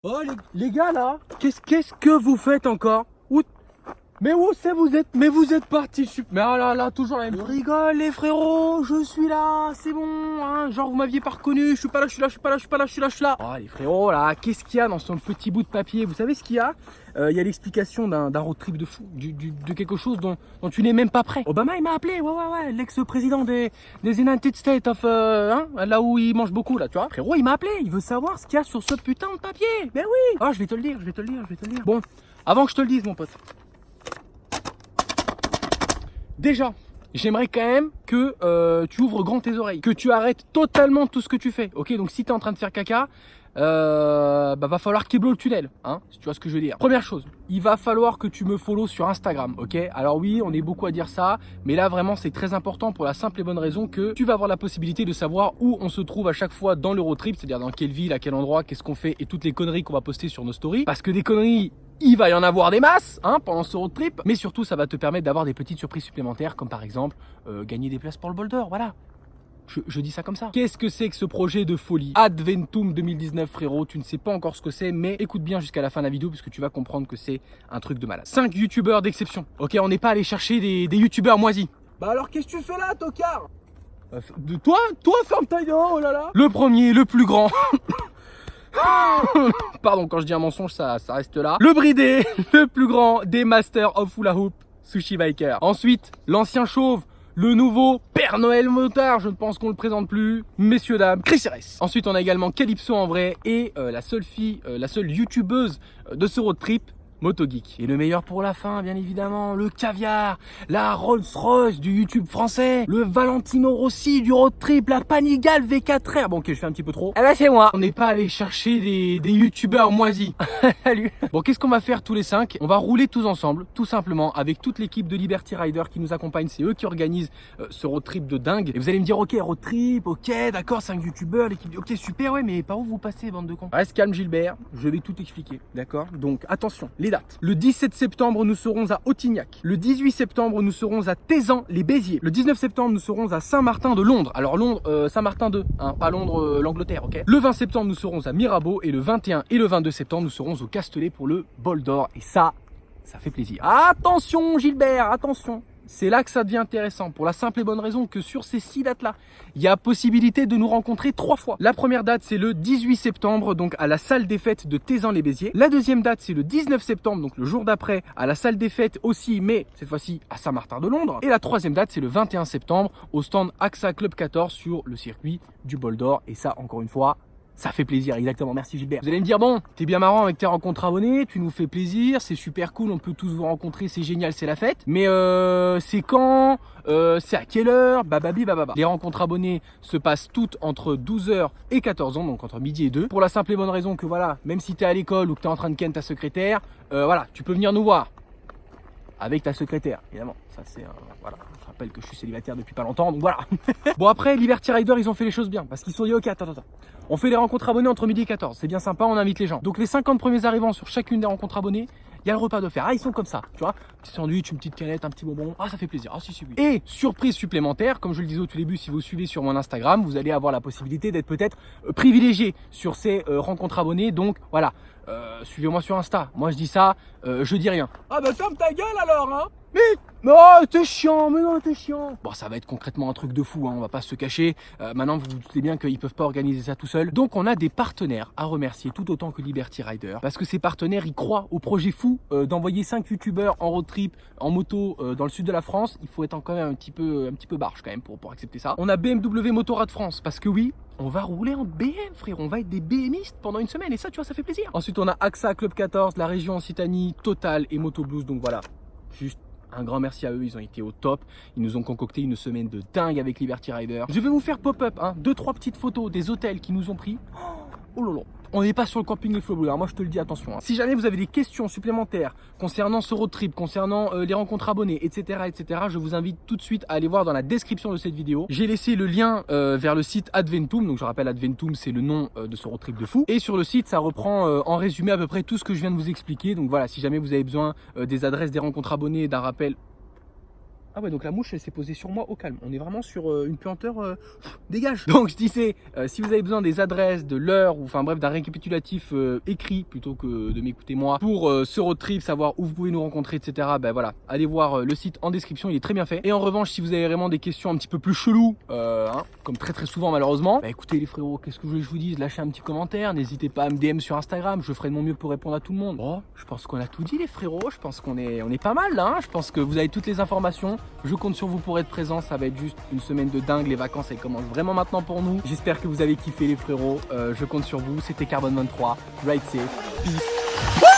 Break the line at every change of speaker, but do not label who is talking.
Oh les gars là, qu'est-ce que vous faites encore? Mais où c'est vous êtes? Mais vous êtes partis. Mais ah là, toujours la même. Je rigole les frérots, je suis là, c'est bon, hein. Genre vous m'aviez pas reconnu, je suis pas là, je suis là, je suis pas là, je suis pas là, je suis là, je suis là. Oh les frérots là, qu'est-ce qu'il y a dans son petit bout de papier? Vous savez ce qu'il y a? Il y a l'explication d'un road trip de fou, de quelque chose dont tu n'es même pas prêt. Obama il m'a appelé, ouais, l'ex-président des United States of, hein, là où il mange beaucoup là, tu vois. Frérot il m'a appelé, il veut savoir ce qu'il y a sur ce putain de papier. Mais oui. Ah je vais te le dire, je vais te le dire. Bon, avant que je te le dise mon pote. Déjà, j'aimerais quand même que tu ouvres grand tes oreilles, que tu arrêtes totalement tout ce que tu fais. Ok, donc si tu es en train de faire caca, va falloir kéblo le tunnel, hein, si tu vois ce que je veux dire. Première chose, il va falloir que tu me follow sur Instagram, ok. Alors oui, on est beaucoup à dire ça, mais là vraiment c'est très important pour la simple et bonne raison que tu vas avoir la possibilité de savoir où on se trouve à chaque fois dans le road trip, c'est-à-dire dans quelle ville, à quel endroit, qu'est-ce qu'on fait et toutes les conneries qu'on va poster sur nos stories. Parce que des conneries, il va y en avoir des masses hein, pendant ce road trip, mais surtout ça va te permettre d'avoir des petites surprises supplémentaires comme par exemple gagner des places pour le boulder, voilà. Je dis ça comme ça. Qu'est-ce que c'est que ce projet de folie? Adventum 2019 frérot, tu ne sais pas encore ce que c'est, mais écoute bien jusqu'à la fin de la vidéo parce que tu vas comprendre que c'est un truc de malade. 5 youtubeurs d'exception. Ok, on n'est pas allé chercher des youtubeurs moisis. Bah alors qu'est-ce que tu fais là, tocard? De toi, ferme ta gueule, oh là là. Le premier, le plus grand. Pardon, quand je dis un mensonge, ça reste là. Le bridé, le plus grand des Masters of Hula Hoop, Sushi Biker. Ensuite, l'ancien chauve, le nouveau Père Noël motard, je ne pense qu'on le présente plus, messieurs dames, Chris RS. Ensuite, on a également Calypso en vrai et la seule fille, la seule youtubeuse de ce road trip, MotoGeek. Et le meilleur pour la fin, bien évidemment, le caviar, la Rolls-Royce du YouTube français, le Valentino Rossi du road trip, la Panigale V4R. Bon, ok, je fais un petit peu trop. Eh ben, c'est moi. On n'est pas allé chercher des youtubeurs moisis. Salut. Bon, qu'est-ce qu'on va faire tous les 5? On va rouler tous ensemble, tout simplement, avec toute l'équipe de Liberty Rider qui nous accompagne. C'est eux qui organisent ce road trip de dingue. Et vous allez me dire, ok, road trip, ok, d'accord, 5 youtubeurs, l'équipe, ok, super, ouais, mais par où vous passez, bande de cons? Reste calme, Gilbert, je vais tout expliquer, d'accord? Donc, attention, les dates. Le 17 septembre, nous serons à Autignac. Le 18 septembre, nous serons à Tézan-les-Béziers. Le 19 septembre, nous serons à Saint-Martin de Londres. Alors Londres, Saint-Martin 2, hein, pas Londres, l'Angleterre, ok. Le 20 septembre, nous serons à Mirabeau. Et le 21 et le 22 septembre, nous serons au Castellet pour le bol d'or. Et ça fait plaisir. Attention Gilbert, attention. C'est là que ça devient intéressant, pour la simple et bonne raison que sur ces 6 dates-là, il y a possibilité de nous rencontrer 3 fois. La première date, c'est le 18 septembre, donc à la salle des fêtes de Tézan-les-Béziers. La deuxième date, c'est le 19 septembre, donc le jour d'après, à la salle des fêtes aussi, mais cette fois-ci à Saint-Martin de Londres. Et la troisième date, c'est le 21 septembre, au stand AXA Club 14 sur le circuit du bol d'or. Et ça, encore une fois, ça fait plaisir, exactement, merci Gilbert. Vous allez me dire, bon, t'es bien marrant avec tes rencontres abonnés, tu nous fais plaisir, c'est super cool, on peut tous vous rencontrer, c'est génial, c'est la fête. Mais c'est quand? C'est à quelle heure? Bababi bababa. Les rencontres abonnés se passent toutes entre 12h et 14h, donc entre midi et 2. Pour la simple et bonne raison que voilà, même si t'es à l'école ou que t'es en train de ken ta secrétaire, voilà, tu peux venir nous voir. Avec ta secrétaire, évidemment. Ça c'est voilà. Je rappelle que je suis célibataire depuis pas longtemps, donc voilà. Bon après, Liberty Rider, ils ont fait les choses bien. Parce qu'ils se sont dit, ok, attends. On fait les rencontres abonnées entre midi et 14. C'est bien sympa, on invite les gens. Donc les 50 premiers arrivants sur chacune des rencontres abonnées, il y a le repas d'offert. Ah, ils sont comme ça, tu vois. Petit sandwich, une petite canette, un petit bonbon. Ah, ça fait plaisir. Ah, si, oui. Et surprise supplémentaire, comme je le disais au tout début, si vous suivez sur mon Instagram, vous allez avoir la possibilité d'être peut-être privilégié sur ces rencontres abonnées. Donc voilà, suivez-moi sur Insta. Moi, je dis ça, je dis rien. Ah, bah ferme ta gueule alors, hein. Mais non, t'es chiant, mais non, t'es chiant. Bon, ça va être concrètement un truc de fou, hein, on va pas se cacher. Maintenant, vous vous doutez bien qu'ils peuvent pas organiser ça tout seuls. Donc, on a des partenaires à remercier tout autant que Liberty Rider. Parce que ces partenaires, ils croient au projet fou d'envoyer 5 youtubeurs en road trip, en moto, dans le sud de la France. Il faut être quand même un petit peu barge quand même pour accepter ça. On a BMW Motorrad France, parce que oui, on va rouler en BM, frère. On va être des BMistes pendant une semaine. Et ça, tu vois, ça fait plaisir. Ensuite, on a AXA Club 14, la région Occitanie, Total et Moto Blues. Donc voilà, juste un grand merci à eux, ils ont été au top. Ils nous ont concocté une semaine de dingue avec Liberty Rider. Je vais vous faire pop-up, hein, 2-3 petites photos des hôtels qui nous ont pris. Oh là là. On n'est pas sur le camping Les Flots Bleus, alors moi je te le dis, attention. Hein. Si jamais vous avez des questions supplémentaires concernant ce road trip, concernant les rencontres abonnées, etc., je vous invite tout de suite à aller voir dans la description de cette vidéo. J'ai laissé le lien vers le site Adventum, donc je rappelle Adventum c'est le nom de ce road trip de fou. Et sur le site ça reprend en résumé à peu près tout ce que je viens de vous expliquer. Donc voilà, si jamais vous avez besoin des adresses des rencontres abonnées, d'un rappel. Ah ouais, donc la mouche elle s'est posée sur moi au calme. On est vraiment sur une puanteur dégage. Donc je disais, si vous avez besoin des adresses, de l'heure, ou enfin bref d'un récapitulatif écrit plutôt que de m'écouter moi pour ce road trip, savoir où vous pouvez nous rencontrer, etc. Ben voilà, allez voir le site en description, il est très bien fait. Et en revanche, si vous avez vraiment des questions un petit peu plus cheloues, comme très souvent malheureusement, bah écoutez les frérots, qu'est-ce que je vous dis, lâchez un petit commentaire, n'hésitez pas à me DM sur Instagram, je ferai de mon mieux pour répondre à tout le monde. Bon, je pense qu'on a tout dit les frérots, je pense qu'on est pas mal là, hein. Je pense que vous avez toutes les informations. Je compte sur vous pour être présent, ça va être juste une semaine de dingue, les vacances elles commencent vraiment maintenant pour nous. J'espère que vous avez kiffé les frérots, je compte sur vous, c'était Carbone 23, ride safe, peace.